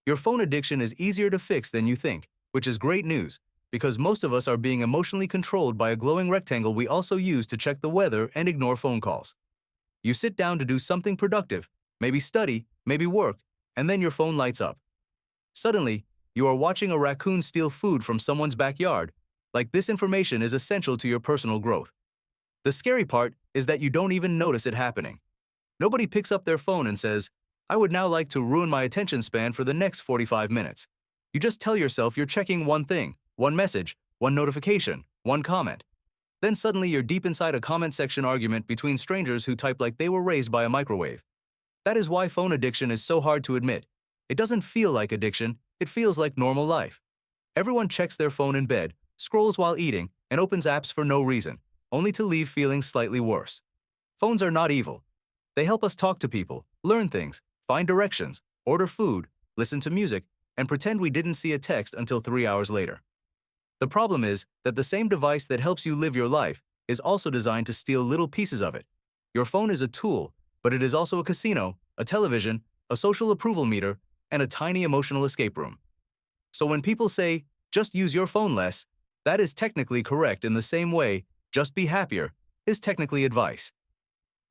Your phone addiction is easier to fix than you think, which is great news, because most of us are being emotionally controlled by a glowing rectangle we also use to check the weather and ignore phone calls. You sit down to do something productive, maybe study, maybe work, and then your phone lights up. Suddenly, you are watching a raccoon steal food from someone's backyard, like this information is essential to your personal growth. The scary part is that you don't even notice it happening. Nobody picks up their phone and says, "I would now like to ruin my attention span for the next 45 minutes. You just tell yourself you're checking one thing, one message, one notification, one comment. Then suddenly you're deep inside a comment section argument between strangers who type like they were raised by a microwave. That is why phone addiction is so hard to admit. It doesn't feel like addiction, it feels like normal life. Everyone checks their phone in bed, scrolls while eating, and opens apps for no reason, only to leave feeling slightly worse. Phones are not evil. They help us talk to people, learn things, find directions, order food, listen to music, and pretend we didn't see a text until 3 hours later. The problem is that the same device that helps you live your life is also designed to steal little pieces of it. Your phone is a tool, but it is also a casino, a television, a social approval meter, and a tiny emotional escape room. So when people say, "Just use your phone less," that is technically correct in the same way, "Just be happier," is technically advice.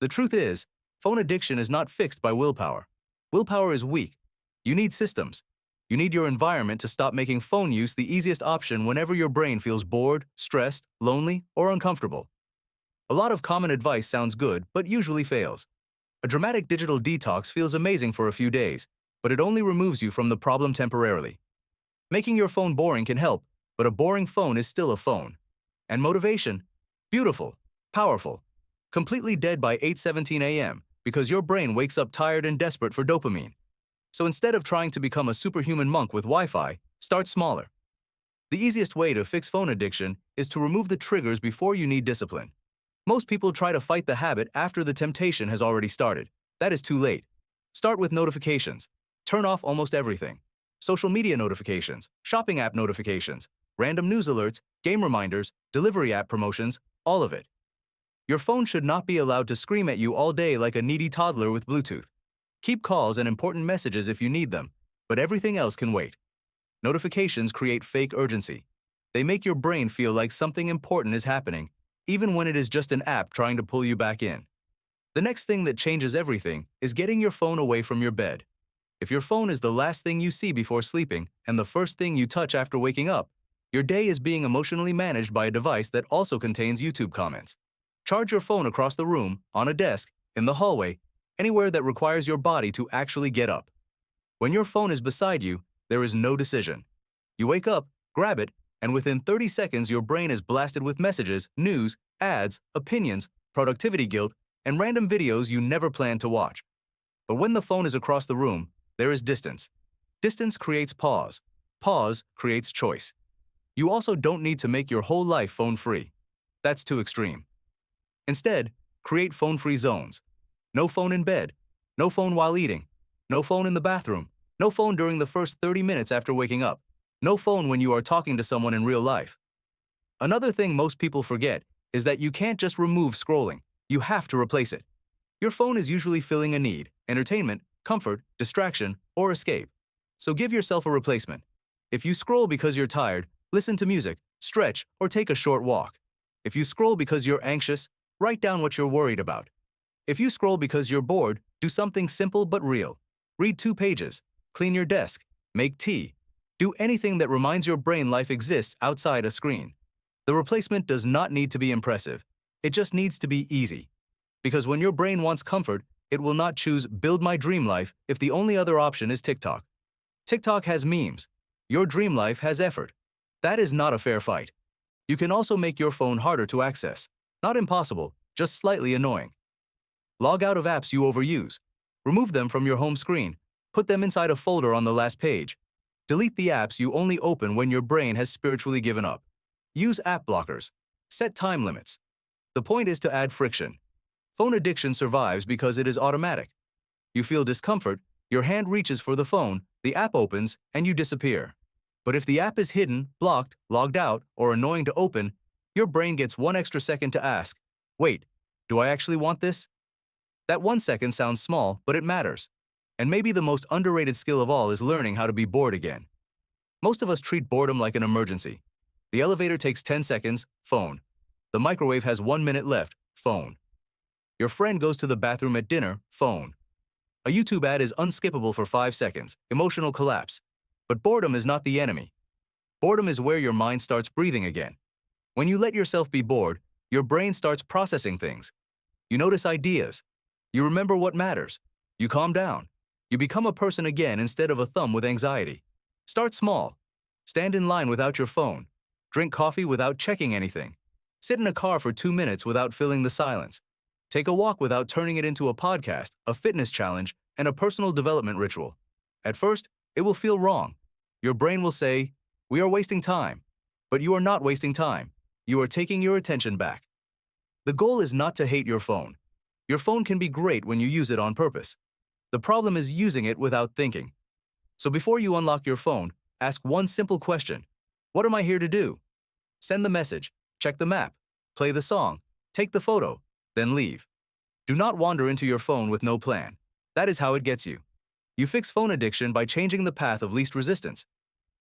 The truth is, phone addiction is not fixed by willpower. Willpower is weak. You need systems. You need your environment to stop making phone use the easiest option whenever your brain feels bored, stressed, lonely, or uncomfortable. A lot of common advice sounds good, but usually fails. A dramatic digital detox feels amazing for a few days, but it only removes you from the problem temporarily. Making your phone boring can help, but a boring phone is still a phone. And motivation? Beautiful, powerful, completely dead by 8:17 a.m. because your brain wakes up tired and desperate for dopamine. So instead of trying to become a superhuman monk with Wi-Fi, start smaller. The easiest way to fix phone addiction is to remove the triggers before you need discipline. Most people try to fight the habit after the temptation has already started. That is too late. Start with notifications. Turn off almost everything. Social media notifications, shopping app notifications, random news alerts, game reminders, delivery app promotions, all of it. Your phone should not be allowed to scream at you all day like a needy toddler with Bluetooth. Keep calls and important messages if you need them, but everything else can wait. Notifications create fake urgency. They make your brain feel like something important is happening, even when it is just an app trying to pull you back in. The next thing that changes everything is getting your phone away from your bed. If your phone is the last thing you see before sleeping and the first thing you touch after waking up, your day is being emotionally managed by a device that also contains YouTube comments. Charge your phone across the room, on a desk, in the hallway, anywhere that requires your body to actually get up. When your phone is beside you, there is no decision. You wake up, grab it, and within 30 seconds your brain is blasted with messages, news, ads, opinions, productivity guilt, and random videos you never planned to watch. But when the phone is across the room, there is distance. Distance creates pause. Pause creates choice. You also don't need to make your whole life phone-free. That's too extreme. Instead, create phone-free zones. No phone in bed. No phone while eating. No phone in the bathroom. No phone during the first 30 minutes after waking up. No phone when you are talking to someone in real life. Another thing most people forget is that you can't just remove scrolling. You have to replace it. Your phone is usually filling a need: entertainment, comfort, distraction, or escape. So give yourself a replacement. If you scroll because you're tired, listen to music, stretch, or take a short walk. If you scroll because you're anxious, write down what you're worried about. If you scroll because you're bored, do something simple but real. Read 2 pages, clean your desk, make tea. Do anything that reminds your brain life exists outside a screen. The replacement does not need to be impressive. It just needs to be easy. Because when your brain wants comfort, it will not choose "build my dream life" if the only other option is TikTok. TikTok has memes. Your dream life has effort. That is not a fair fight. You can also make your phone harder to access. Not impossible, just slightly annoying. Log out of apps you overuse. Remove them from your home screen. Put them inside a folder on the last page. Delete the apps you only open when your brain has spiritually given up. Use app blockers. Set time limits. The point is to add friction. Phone addiction survives because it is automatic. You feel discomfort, your hand reaches for the phone, the app opens, and you disappear. But if the app is hidden, blocked, logged out, or annoying to open, your brain gets 1 extra second to ask, "Wait, do I actually want this?" That 1 second sounds small, but it matters. And maybe the most underrated skill of all is learning how to be bored again. Most of us treat boredom like an emergency. The elevator takes 10 seconds, phone. The microwave has 1 minute left, phone. Your friend goes to the bathroom at dinner, phone. A YouTube ad is unskippable for 5 seconds, emotional collapse. But boredom is not the enemy. Boredom is where your mind starts breathing again. When you let yourself be bored, your brain starts processing things. You notice ideas. You remember what matters. You calm down. You become a person again instead of a thumb with anxiety. Start small. Stand in line without your phone. Drink coffee without checking anything. Sit in a car for 2 minutes without filling the silence. Take a walk without turning it into a podcast, a fitness challenge, and a personal development ritual. At first, it will feel wrong. Your brain will say, "We are wasting time." But you are not wasting time. You are taking your attention back. The goal is not to hate your phone. Your phone can be great when you use it on purpose. The problem is using it without thinking. So before you unlock your phone, ask one simple question. What am I here to do? Send the message, check the map, play the song, take the photo, then leave. Do not wander into your phone with no plan. That is how it gets you. You fix phone addiction by changing the path of least resistance.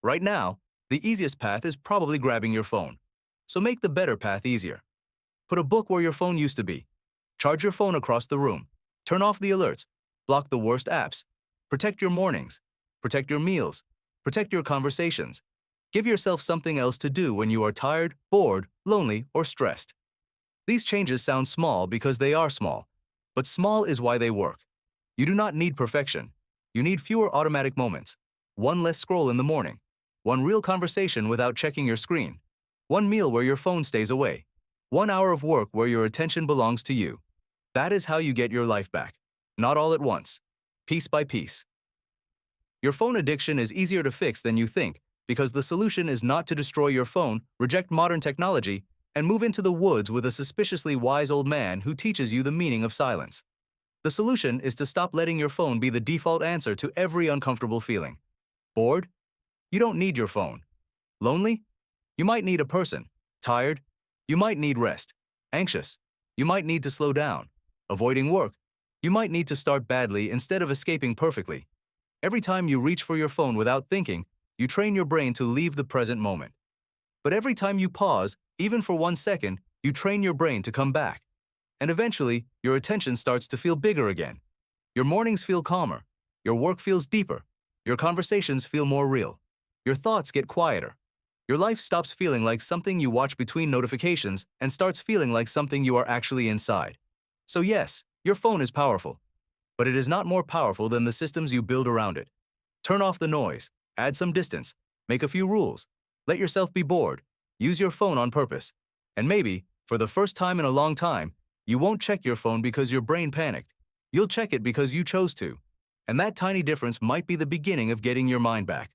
Right now, the easiest path is probably grabbing your phone. So make the better path easier. Put a book where your phone used to be. Charge your phone across the room. Turn off the alerts. Block the worst apps. Protect your mornings. Protect your meals. Protect your conversations. Give yourself something else to do when you are tired, bored, lonely, or stressed. These changes sound small because they are small, but small is why they work. You do not need perfection. You need fewer automatic moments. One less scroll in the morning. One real conversation without checking your screen. One meal where your phone stays away. 1 hour of work where your attention belongs to you. That is how you get your life back. Not all at once. Piece by piece. Your phone addiction is easier to fix than you think because the solution is not to destroy your phone, reject modern technology, and move into the woods with a suspiciously wise old man who teaches you the meaning of silence. The solution is to stop letting your phone be the default answer to every uncomfortable feeling. Bored? You don't need your phone. Lonely? You might need a person. Tired? You might need rest. Anxious? You might need to slow down. Avoiding work? You might need to start badly instead of escaping perfectly. Every time you reach for your phone without thinking, you train your brain to leave the present moment. But every time you pause, even for 1 second, you train your brain to come back. And eventually, your attention starts to feel bigger again. Your mornings feel calmer. Your work feels deeper. Your conversations feel more real. Your thoughts get quieter. Your life stops feeling like something you watch between notifications and starts feeling like something you are actually inside. So yes, your phone is powerful, but it is not more powerful than the systems you build around it. Turn off the noise, add some distance, make a few rules, let yourself be bored, use your phone on purpose, and maybe, for the first time in a long time, you won't check your phone because your brain panicked. You'll check it because you chose to. And that tiny difference might be the beginning of getting your mind back.